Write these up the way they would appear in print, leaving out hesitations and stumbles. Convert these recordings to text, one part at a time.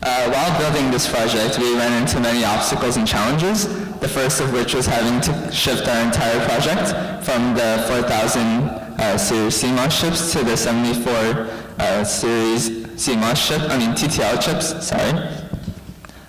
While building this project, we ran into many obstacles and challenges, the first of which was having to shift our entire project from the 4000 series CMOS chips to the 74 series TTL chips, sorry.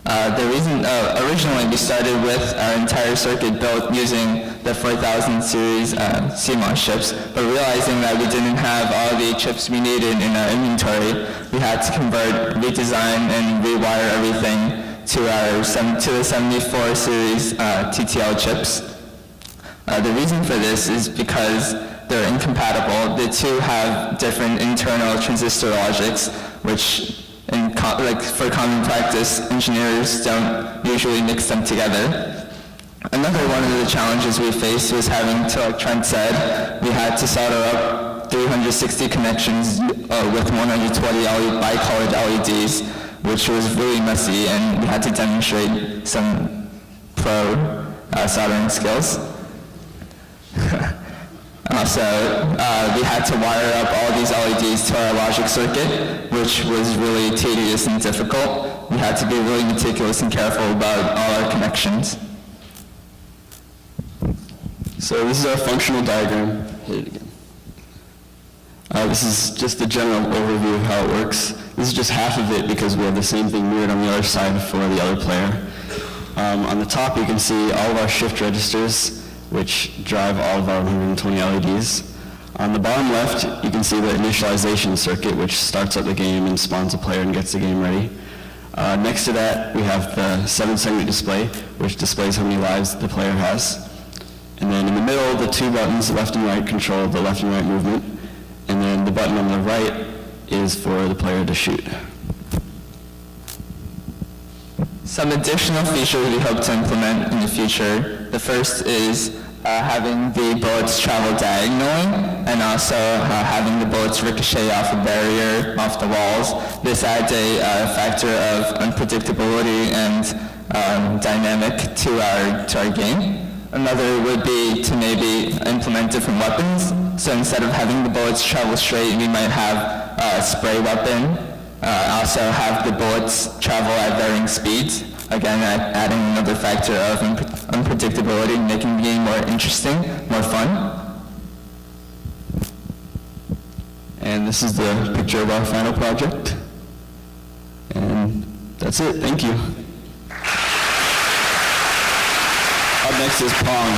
Originally we started with our entire circuit built using the 4000 series CMOS chips, but realizing that we didn't have all the chips we needed in our inventory, we had to convert, redesign, and rewire everything to the 74 series TTL chips. The reason for this is because they're incompatible. The two have different internal transistor logics, which for common practice, engineers don't usually mix them together. Another one of the challenges we faced was having to, like Trent said, we had to solder up 360 connections with 120 bi-colored LEDs, which was really messy, and we had to demonstrate some pro soldering skills. Also, we had to wire up all these LEDs to our logic circuit, which was really tedious and difficult. We had to be really meticulous and careful about all our connections. So this is our functional diagram. Hit it again. This is just the general overview of how it works. This is just half of it because we have the same thing mirrored on the other side for the other player. On the top you can see all of our shift registers, which drive all of our 120 LEDs. On the bottom left, you can see the initialization circuit, which starts up the game and spawns a player and gets the game ready. Next to that, we have the 7-segment display, which displays how many lives the player has. And then in the middle, the two buttons, left and right, control the left and right movement. And then the button on the right is for the player to shoot. Some additional features we hope to implement in the future. The first is having the bullets travel diagonally, and also having the bullets ricochet off a barrier, off the walls. This adds a factor of unpredictability and dynamic to our game. Another would be to maybe implement different weapons. So instead of having the bullets travel straight, we might have a spray weapon. Also have the bullets travel at varying speeds. Again, adding another factor of unpredictability, making the game more interesting, more fun. And this is the picture of our final project. And that's it. Thank you. Up next is Pong.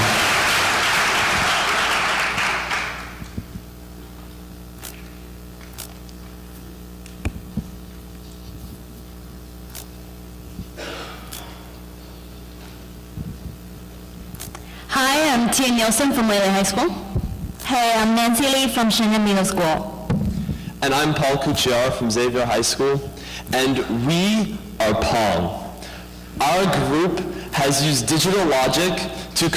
Hi, I'm Tia Nielsen from Whaley High School. Hey, I'm Nancy Lee from Shenzhen Middle School. And I'm Paul Cucciaro from Xavier High School, and we are Pong. Our group has used digital logic to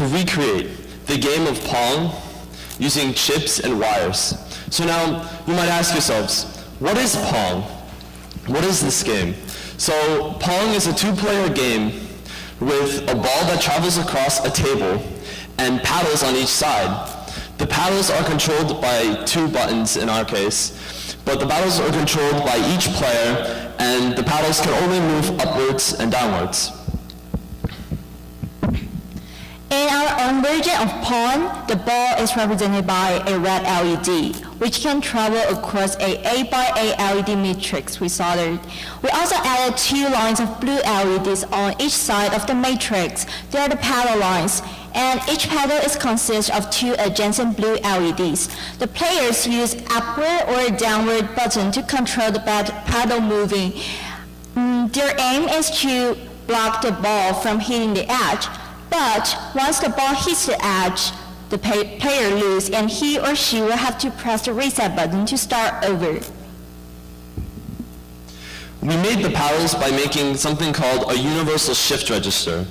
recreate the game of Pong using chips and wires. So now, you might ask yourselves, what is Pong? What is this game? So Pong is a two-player game with a ball that travels across a table and paddles on each side. The paddles are controlled by two buttons in our case, but the paddles are controlled by each player, and the paddles can only move upwards and downwards. In our own version of Pong, the ball is represented by a red LED, which can travel across a 8x8 LED matrix we soldered. We also added two lines of blue LEDs on each side of the matrix. They are the paddle lines, and each paddle is consists of two adjacent blue LEDs. The players use upward or downward button to control the paddle moving. Their aim is to block the ball from hitting the edge. But once the ball hits the edge, the player loses, and he or she will have to press the reset button to start over. We made the paddles by making something called a universal shift register.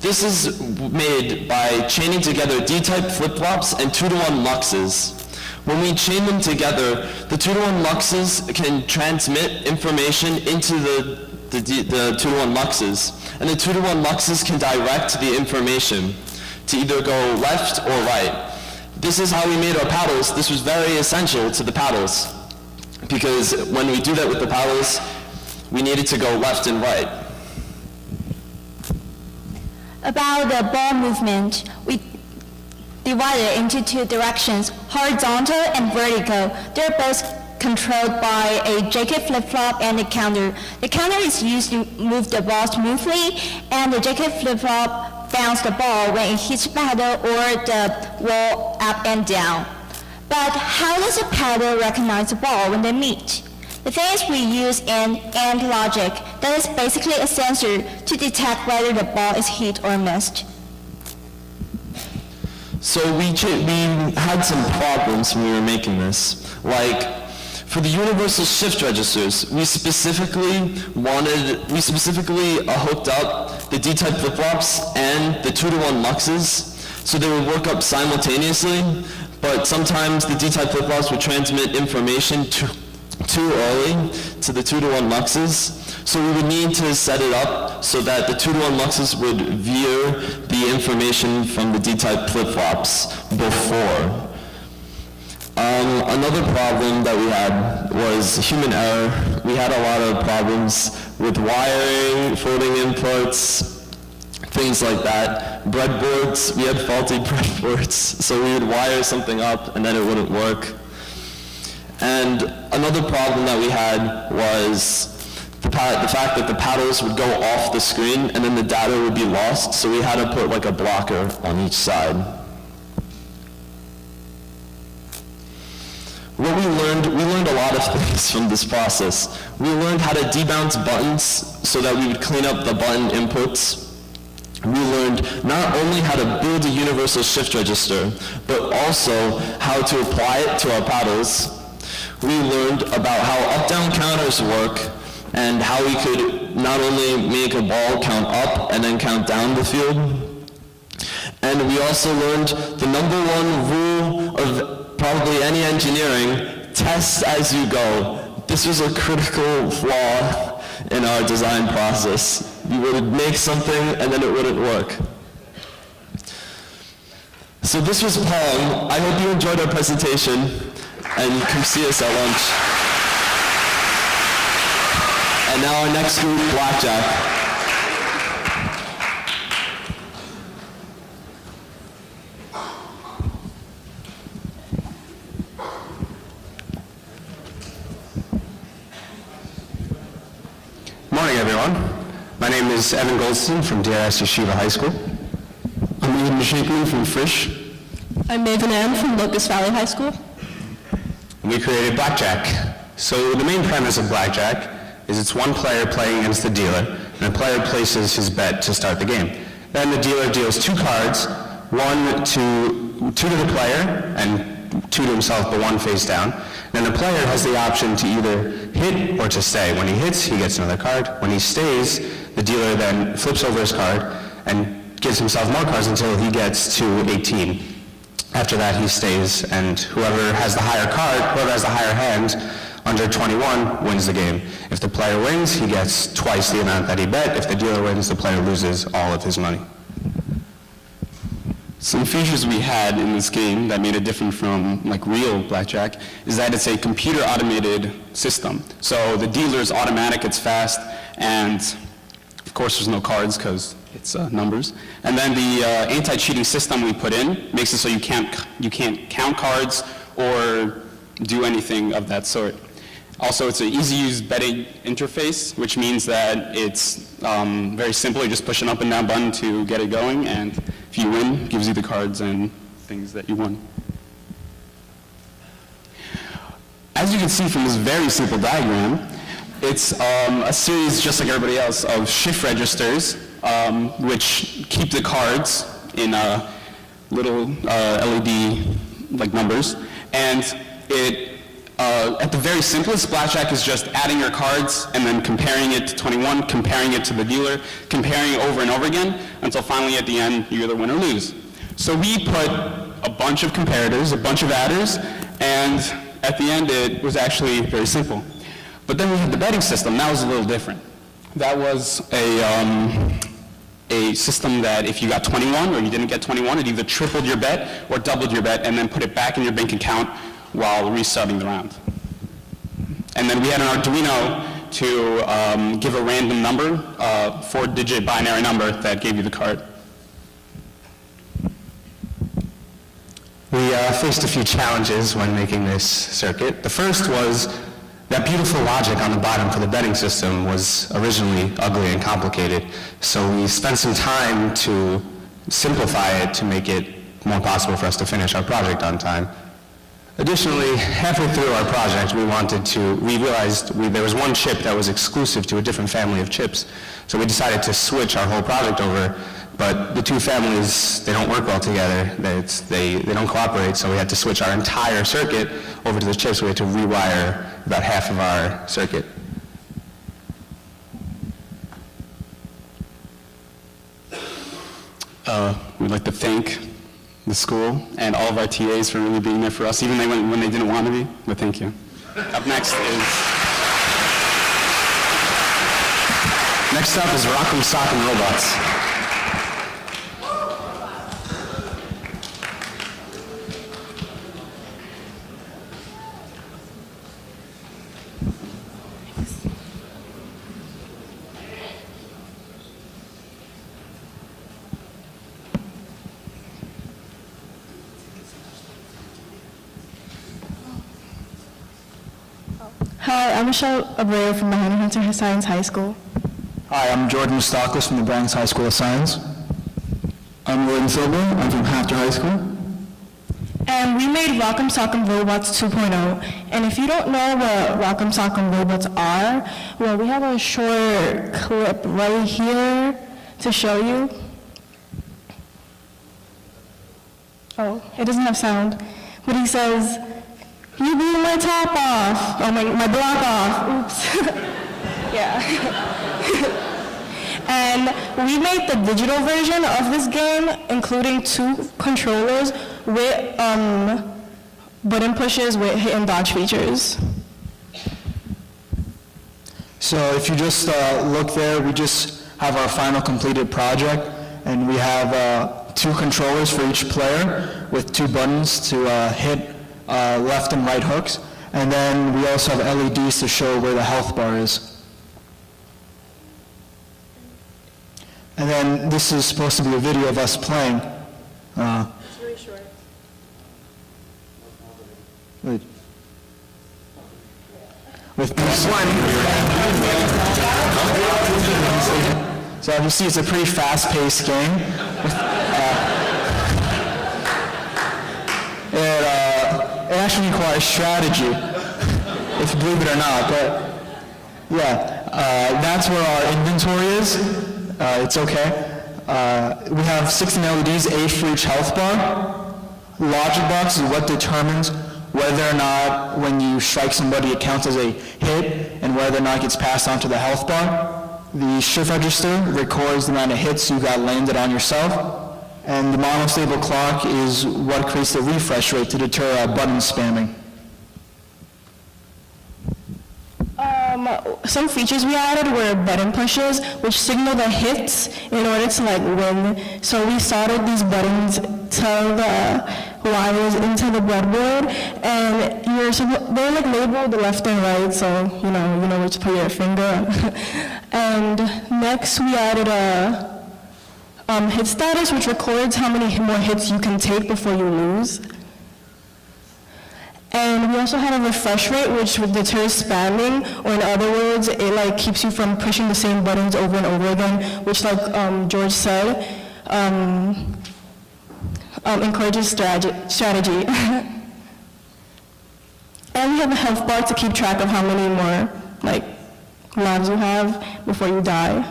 This is made by chaining together D-type flip-flops and 2-to-1 muxes. When we chain them together, the 2-to-1 muxes can transmit information into the 2-to-1 muxes, and the 2-to-1 muxes can direct the information to either go left or right. This is how we made our paddles. This was very essential to the paddles, because when we do that with the paddles, we needed to go left and right. About the ball movement, we divided it into two directions, horizontal and vertical. They're both controlled by a JK flip-flop and a counter. The counter is used to move the ball smoothly, and the JK flip-flop bounces the ball when it hits the paddle or the wall up and down. But how does the paddle recognize the ball when they meet? The thing is, we use an AND logic, that is basically a sensor to detect whether the ball is hit or missed. So we had some problems when we were making this. Like, for the universal shift registers, we specifically hooked up the D-type flip-flops and the 2-to-1 muxes, so they would work up simultaneously, but sometimes the D-type flip-flops would transmit information too early to the 2-to-1 muxes, so we would need to set it up so that the 2-to-1 muxes would veer the information from the D-type flip-flops before. Another problem that we had was human error. We had a lot of problems with wiring, floating inputs, things like that. Breadboards, we had faulty breadboards, so we would wire something up and then it wouldn't work. And another problem that we had was the fact that the paddles would go off the screen and then the data would be lost, so we had to put like a blocker on each side. What we learned a lot of things from this process. We learned how to debounce buttons so that we would clean up the button inputs. We learned not only how to build a universal shift register, but also how to apply it to our paddles. We learned about how up-down counters work and how we could not only make a ball count up and then count down the field. And we also learned the number one rule of probably any engineering: test as you go. This was a critical flaw in our design process. We would make something and then it wouldn't work. So this was Pong. I hope you enjoyed our presentation and come see us at lunch. And now our next group, Blackjack. Morning, everyone. My name is Evan Goldstein from DRS Yeshiva High School. I'm Ian Shankman from Frisch. I'm Maven M. from Locust Valley High School. We created Blackjack. So the main premise of Blackjack is it's one player playing against the dealer, and the player places his bet to start the game. Then the dealer deals 2 cards, two to the player and 2 to himself, but 1 face down. Then the player has the option to either hit or to stay. When he hits, he gets another card. When he stays, the dealer then flips over his card and gives himself more cards until he gets to 18. After that, he stays, and whoever has the higher hand under 21 wins the game. If the player wins, he gets twice the amount that he bet. If the dealer wins, the player loses all of his money. Some features we had in this game that made it different from like real blackjack is that it's a computer automated system. So the dealer is automatic, it's fast, and of course there's no cards because it's numbers. And then the anti-cheating system we put in makes it so you can't count cards or do anything of that sort. Also, it's an easy-use betting interface, which means that it's very simple. You just push an up and down button to get it going, and if you win, it gives you the cards and things that you won. As you can see from this very simple diagram, it's a series, just like everybody else, of shift registers, which keep the cards in little LED-like numbers, and at the very simplest, blackjack is just adding your cards and then comparing it to 21, comparing it to the dealer, comparing it over and over again, until finally at the end, you either win or lose. So we put a bunch of comparators, a bunch of adders, and at the end, it was actually very simple. But then we had the betting system. That was a little different. That was a system that if you got 21 or you didn't get 21, it either tripled your bet or doubled your bet and then put it back in your bank account while restarting the round. And then we had an Arduino to give a random number, a 4-digit binary number that gave you the card. We faced a few challenges when making this circuit. The first was that beautiful logic on the bottom for the betting system was originally ugly and complicated, so we spent some time to simplify it to make it more possible for us to finish our project on time. Additionally, halfway through our project, we realized there was one chip that was exclusive to a different family of chips, so we decided to switch our whole project over. But the two families, they don't work well together. They don't cooperate, so we had to switch our entire circuit over to the chips. We had to rewire about half of our circuit. We'd like to thank the school and all of our TAs for really being there for us, even when they didn't want to be, but thank you. Up next up is Rock'em Sock'em Robots. Hi, I'm Michelle Abreu from the Hunter Science High School. Hi, I'm Jordan Stockless from the Branks High School of Science. I'm William Silber. I'm from Hampton High School. And we made Rock'em Sock'em Robots 2.0. And if you don't know what Rock'em Sock'em Robots are, well, we have a short clip right here to show you. Oh, it doesn't have sound. But he says, "You blew my top off." Oh, my block off. Oops. Yeah. And we made the digital version of this game, including 2 controllers with button pushes with hit and dodge features. So if you just look there, we just have our final completed project, and we have 2 controllers for each player with 2 buttons to hit left and right hooks, and then we also have LEDs to show where the health bar is. And then this is supposed to be a video of us playing. It's really short. With this one. So as you see, it's a pretty fast-paced game. It actually requires strategy, if you believe it or not. But yeah, that's where our inventory is. It's okay. We have 16 LEDs, 8 for each health bar. Logic box is what determines whether or not when you strike somebody it counts as a hit and whether or not it gets passed on to the health bar. The shift register records the amount of hits you got landed on yourself. And the monostable clock is what creates the refresh rate to deter button spamming. Some features we added were button pushes, which signal the hits in order to win. So we soldered these buttons to the wires into the breadboard, and they're labeled left and right, so you know where to put your finger. And next we added a hit status, which records how many more hits you can take before you lose. And we also had a refresh rate, which deters spamming, or in other words, it keeps you from pushing the same buttons over and over again, which George said, encourages strategy. And we have a health bar to keep track of how many more lives you have before you die.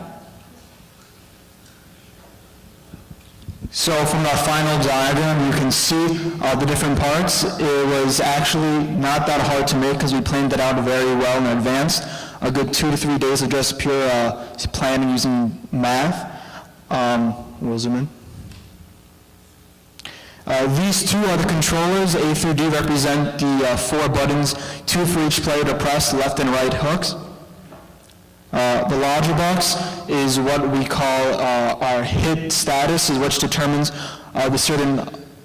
So from our final diagram, you can see the different parts. It was actually not that hard to make because we planned it out very well in advance. A good 2 to 3 days of just pure planning using math. We'll zoom in. These 2 are the controllers. A through D represent the 4 buttons, 2 for each player to press, left and right hooks. The logic box is what we call our hit status, which determines the certain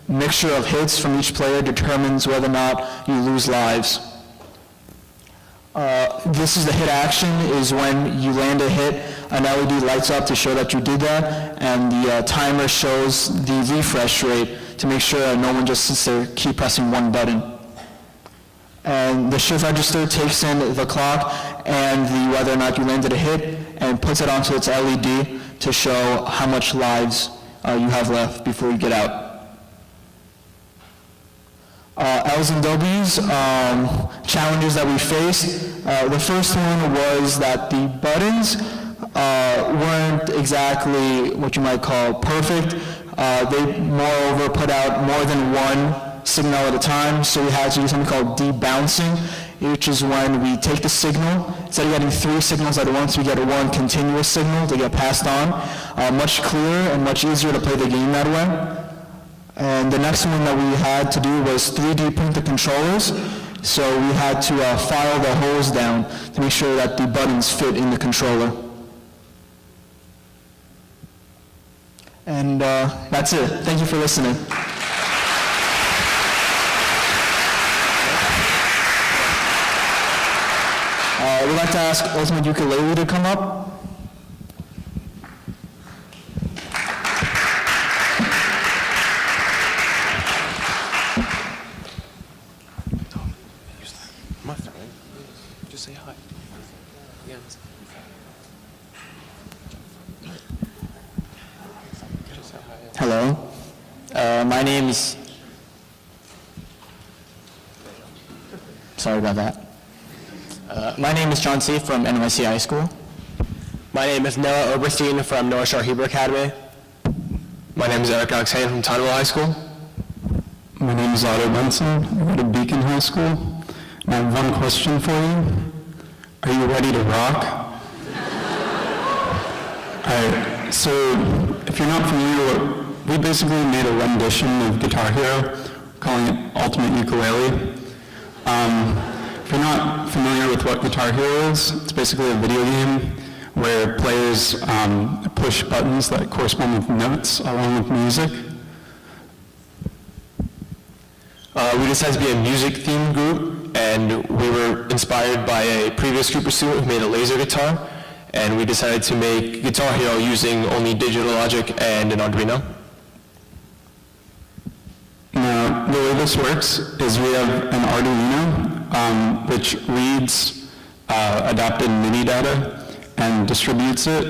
mixture of hits from each player determines whether or not you lose lives. This is the hit action, is when you land a hit, an LED lights up to show that you did that, and the timer shows the refresh rate to make sure that no one just sits there, keep pressing one button. And the shift register takes in the clock and whether or not you landed a hit and puts it onto its LED to show how much lives you have left before you get out. L's and W's, challenges that we faced. The first one was that the buttons weren't exactly what you might call perfect. They moreover put out more than one signal at a time, so we had to do something called debouncing, which is when we take the signal, instead of getting 3 signals at once, we get one continuous signal to get passed on. Much clearer and much easier to play the game that way. And the next one that we had to do was 3D print the controllers. So we had to file the holes down to make sure that the buttons fit in the controller. And that's it. Thank you for listening. We'd like to ask Ultimate Ukulele to come up. Just say hi. Hello. My name is... Sorry about that. My name is John C. from NYC High School. My name is Noah Oberstein from North Shore Hebrew Academy. My name is Eric Alexander from Tonneville High School. My name is Otto Benson. I go to Beacon High School. And I have one question for you. Are you ready to rock? All right, so if you're not familiar, we basically made a rendition of Guitar Hero, calling it Ultimate Ukulele. If you're not familiar with what Guitar Hero is, it's basically a video game where players push buttons that correspond with notes along with music. We decided to be a music-themed group, and we were inspired by a previous group of students who made a laser guitar, and we decided to make Guitar Hero using only Digital Logic and an Arduino. Now, the way this works is we have an Arduino, which reads adapted MIDI data and distributes it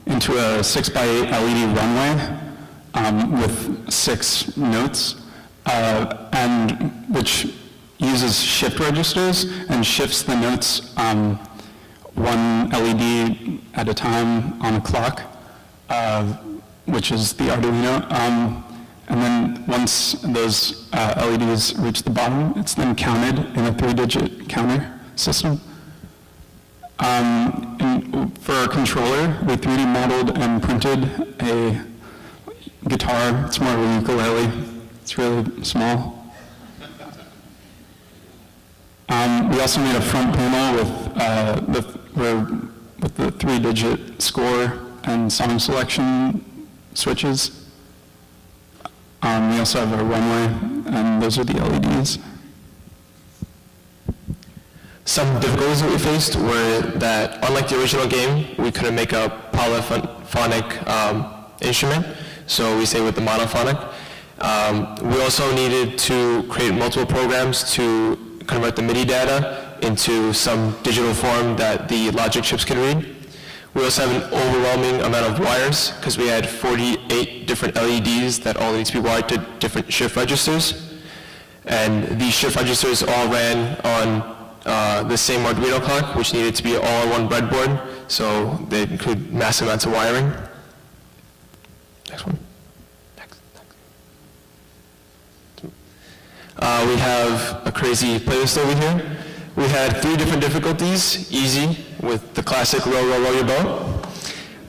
into a 6x8 LED runway with 6 notes, and which uses shift registers and shifts the notes one LED at a time on a clock, which is the Arduino. And then once those LEDs reach the bottom, it's then counted in a 3-digit counter system. And for our controller, we 3D modeled and printed a guitar. It's more of a ukulele. It's really small. We also made a front panel with the 3-digit score and song selection switches. We also have a runway, and those are the LEDs. Some difficulties that we faced were that, unlike the original game, we couldn't make a polyphonic instrument, so we stayed with the monophonic. We also needed to create multiple programs to convert the MIDI data into some digital form that the logic chips can read. We also have an overwhelming amount of wires because we had 48 different LEDs that all need to be wired to different shift registers. And these shift registers all ran on the same Arduino clock, which needed to be all on one breadboard, so they include massive amounts of wiring. Next one. Next. We have a crazy playlist over here. We had 3 different difficulties: easy with the classic Row, Row, Row Your Boat.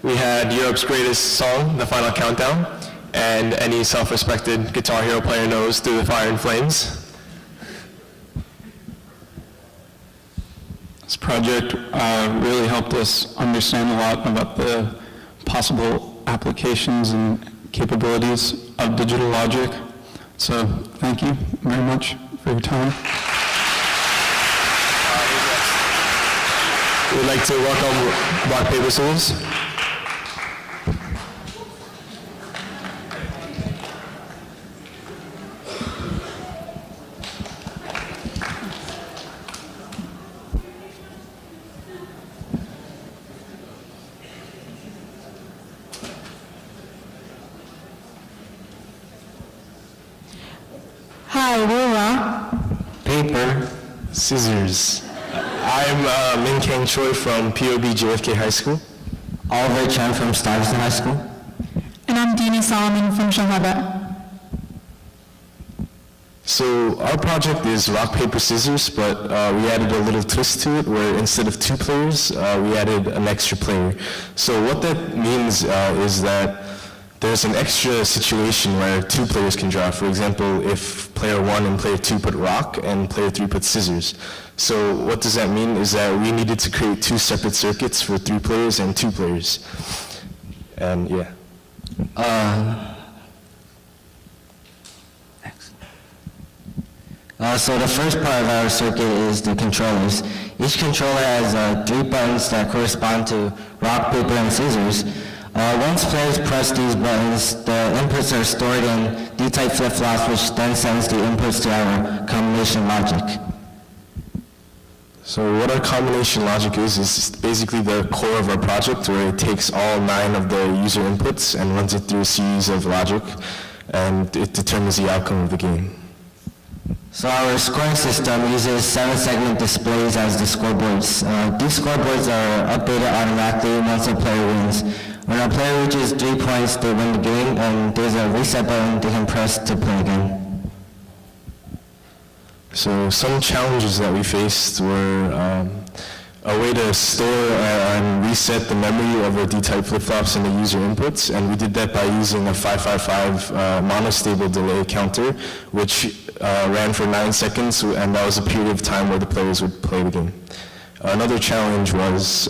We had Europe's greatest song, The Final Countdown, and any self-respected Guitar Hero player knows Through the Fire and Flames. This project really helped us understand a lot about the possible applications and capabilities of Digital Logic. So thank you very much for your time. we'd like to welcome Rock, Paper, Scissors. Hi, we're Rock. Paper, scissors. I'm Min Kang Choi from POB JFK High School. Oliver Chen from Stuyvesant High School. And I'm Dini Solomon from Shahada. So our project is rock, paper, scissors, but we added a little twist to it where instead of 2 players, we added an extra player. So what that means is that there's an extra situation where 2 players can draw. For example, if player 1 and player 2 put rock and player 3 put scissors. So what does that mean is that we needed to create 2 separate circuits for 3 players and 2 players. And yeah. So the first part of our circuit is the controllers. Each controller has 3 buttons that correspond to rock, paper, and scissors. Once players press these buttons, the inputs are stored in D-type flip-flops, which then sends the inputs to our combination logic. So what our combination logic is basically the core of our project where it takes all 9 of the user inputs and runs it through a series of logic, and it determines the outcome of the game. So our scoring system uses 7-segment displays as the scoreboards. These scoreboards are updated automatically once a player wins. When a player reaches 3 points, they win the game, and there's a reset button they can press to play again. So some challenges that we faced were a way to store and reset the memory of our D-type flip-flops and the user inputs, and we did that by using a 555 monostable delay counter, which ran for 9 seconds, and that was a period of time where the players would play the game. Another challenge was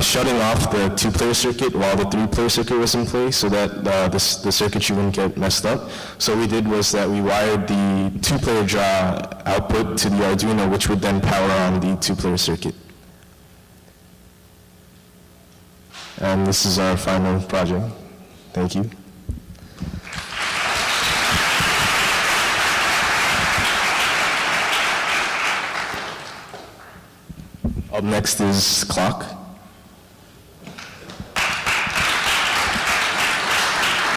shutting off the 2-player circuit while the 3-player circuit was in play so that the circuitry wouldn't get messed up. So what we did was that we wired the 2-player draw output to the Arduino, which would then power on the 2-player circuit. And this is our final project. Thank you. Up next is clock.